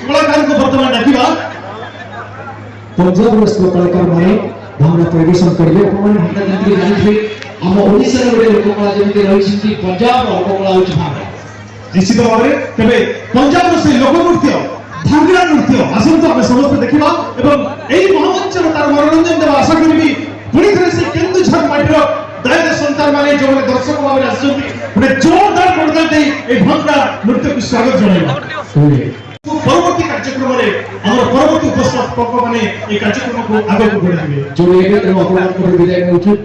कलाकार को वर्तमान डाकिबा पंजाब रस्ते कलाकार माने भावना परिवेशन करिवे कोन हमरा जंती जानिबे हम ओडिसा रे गोटे लोककला जंती रहिछि पंजाब लोककला होछि भांगड़ा निश्चित भाबरे तबे पंजाब रो से लोक नृत्य भांगड़ा नृत्य आसन तो हम समस्त देखिबा एवं एई महामंच रो तार मनोरंजन देबा आशा करबी पुणी थरे से केन्दुझर माटीर दायित्व संतान माने जो दर्शक भाबरे आसुती गोटे जोरदार करदल दे ए भांगड़ा नृत्य को स्वागत जणाइबा परवर्ती कार्यक्रम रे हमर परवर्ती उपस्थापक माने ए कार्यक्रम को आगे को बढ़ाइबे जो एके हम अपमान कर विदाय होछु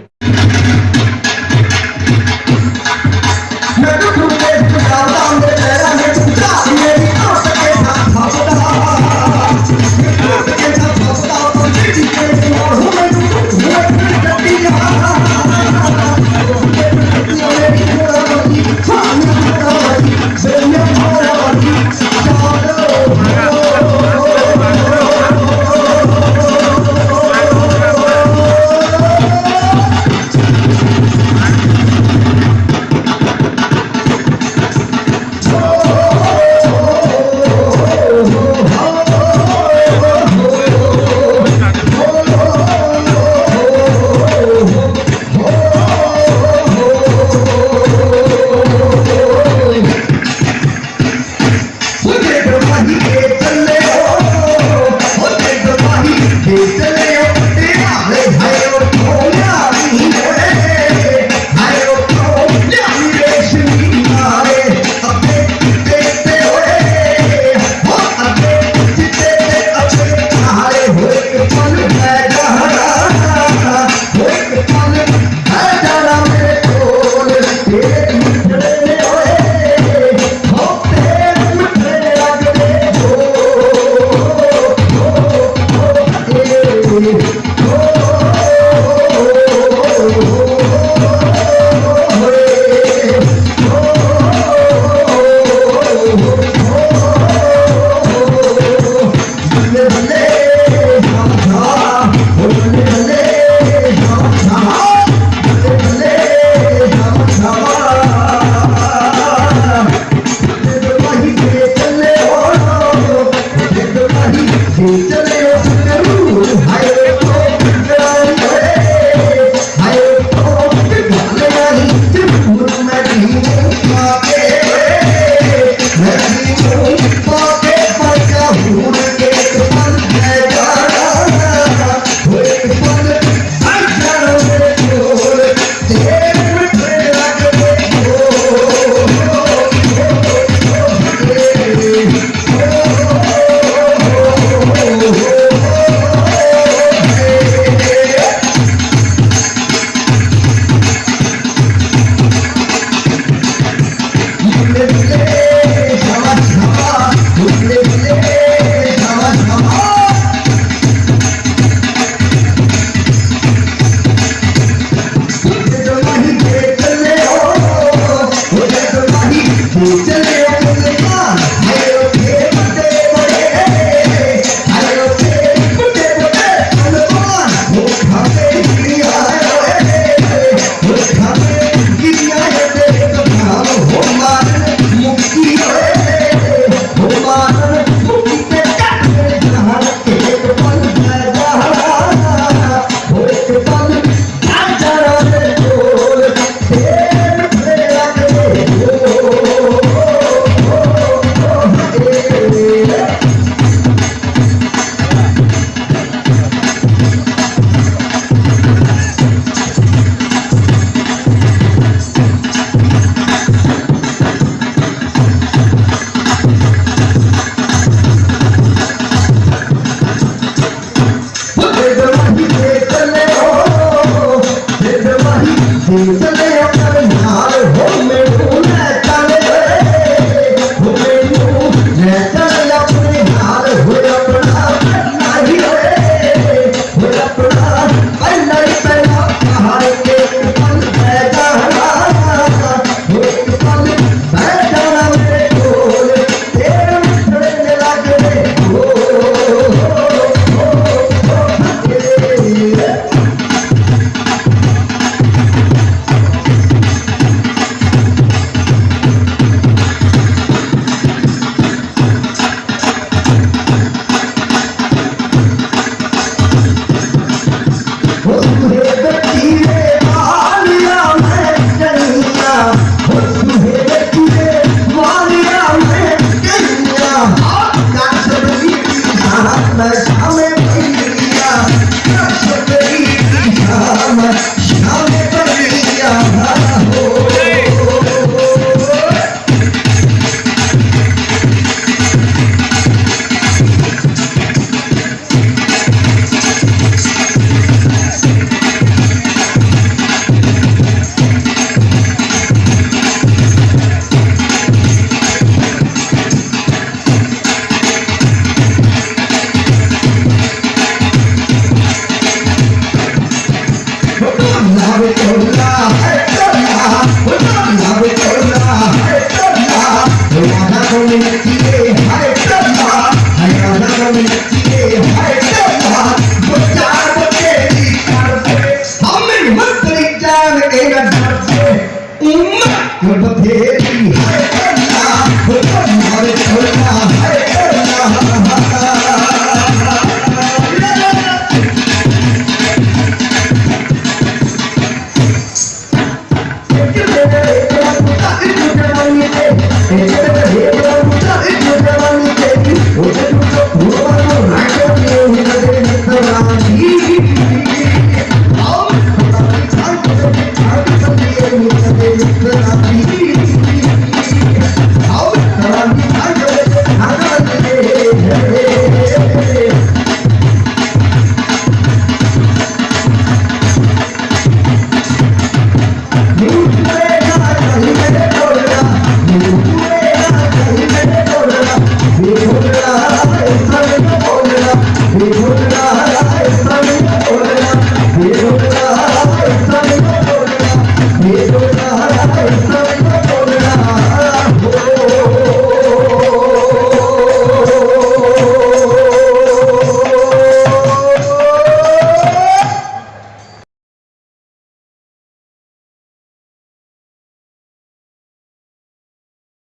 गर्भवती है